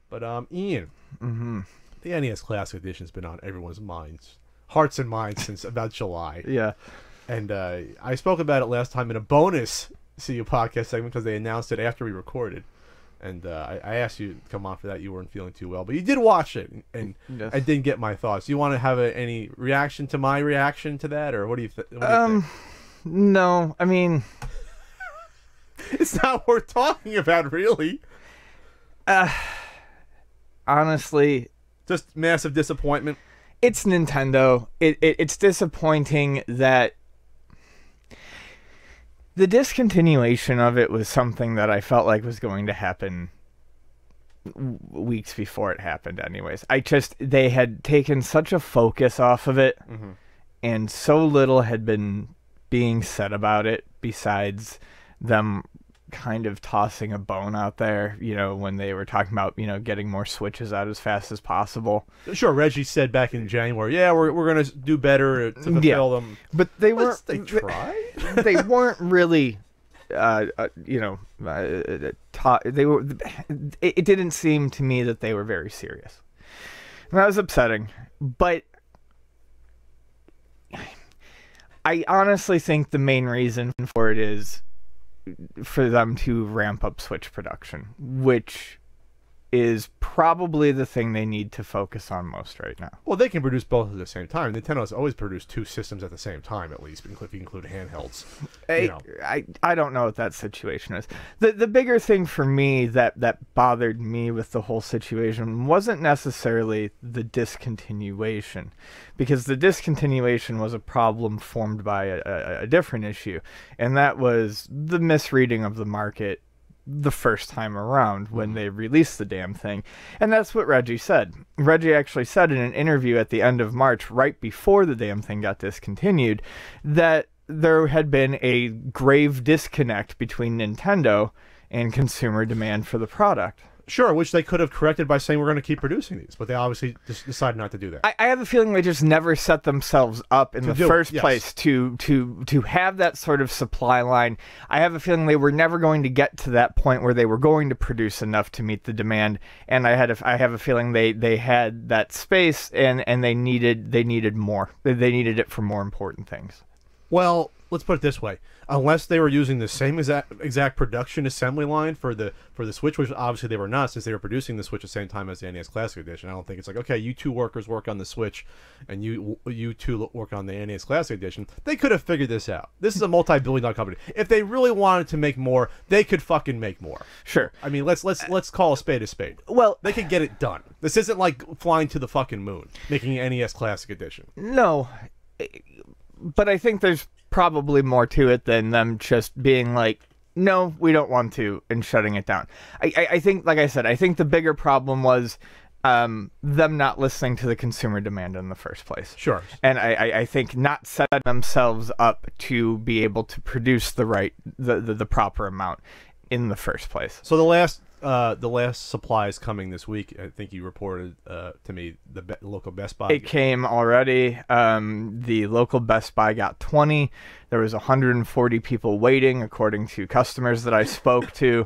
But Ian, Mm-hmm. the NES Classic Edition's been on everyone's minds, hearts and minds since about July. Yeah. And I spoke about it last time in a bonus CU podcast segment because they announced it after we recorded. And I asked you to come on for that. You weren't feeling too well, but you did watch it, and Yes. I didn't get my thoughts. You want to have any reaction to my reaction to that, or what do you think? No, I mean, It's not worth talking about, really. honestly, Just massive disappointment. it's Nintendo. It's disappointing that the discontinuation of it was something that I felt like was going to happen weeks before it happened anyways. They had taken such a focus off of it, and so little had been being said about it besides them kind of tossing a bone out there, when they were talking about, getting more Switches out as fast as possible. Sure, Reggie said back in January, yeah, we're going to do better to fulfill them. But they weren't. They tried. They weren't really. It didn't seem to me that they were very serious. And that was upsetting. But I honestly think the main reason for it is for them to ramp up Switch production, which is probably the thing they need to focus on most right now. Well, they can produce both at the same time. Nintendo's always produced two systems at the same time, at least, if you include handhelds. I don't know what that situation is. The bigger thing for me that bothered me with the whole situation wasn't necessarily the discontinuation, because the discontinuation was a problem formed by a different issue, and that was the misreading of the market the first time around when they released the damn thing. And that's what Reggie said. Reggie actually said in an interview at the end of March, right before the damn thing got discontinued, that there had been a grave disconnect between Nintendo and consumer demand for the product. Sure, which they could have corrected by saying we're going to keep producing these, but they obviously just decided not to do that. I have a feeling they just never set themselves up in the first place to have that sort of supply line. I have a feeling they were never going to get to that point where they were going to produce enough to meet the demand, and I have a feeling they had that space and they needed more. They needed it for more important things. Well, let's put it this way: unless they were using the same exact production assembly line for the Switch, which obviously they were not, since they were producing the Switch at the same time as the NES Classic Edition. I don't think it's like, okay, you two workers work on the Switch, and you two work on the NES Classic Edition. They could have figured this out. This is a multi-billion-dollar company. If they really wanted to make more, they could fucking make more. Sure. I mean, let's call a spade a spade. Well, they could get it done. This isn't like flying to the fucking moon, making an NES Classic Edition. No, but I think there's probably more to it than them just being like, no, we don't want to, and shutting it down. I think, like I said, I think the bigger problem was them not listening to the consumer demand in the first place. Sure. And I think not setting themselves up to be able to produce the proper amount in the first place. So the last supply is coming this week. I think you reported to me the local Best Buy. It came already. The local Best Buy got 20. There was 140 people waiting, according to customers that I spoke to.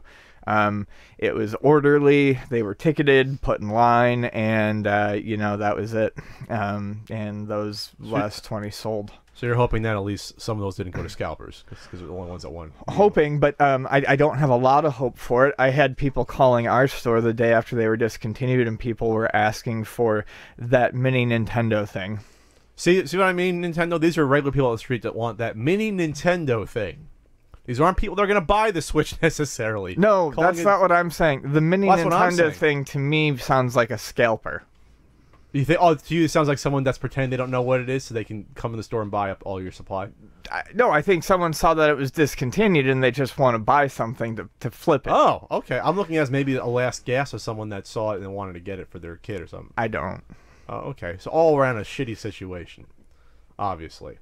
It was orderly. They were ticketed, put in line, and that was it. And those last 20 sold. So you're hoping that at least some of those didn't go to scalpers, because they're the only ones that won. Hoping, but I don't have a lot of hope for it. I had people calling our store the day after they were discontinued, and people were asking for that mini Nintendo thing. See what I mean, Nintendo? These are regular people on the street that want that mini Nintendo thing. These aren't people that are going to buy the Switch necessarily. No, that's not what I'm saying. The mini Nintendo thing, to me, sounds like a scalper. You think? Oh, to you, it sounds like someone that's pretending they don't know what it is, so they can come in the store and buy up all your supply. No, I think someone saw that it was discontinued and they just want to buy something to flip it. Oh, okay. I'm looking at it as maybe a last gasp of someone that saw it and wanted to get it for their kid or something. I don't. Oh, okay. So all around a shitty situation, obviously.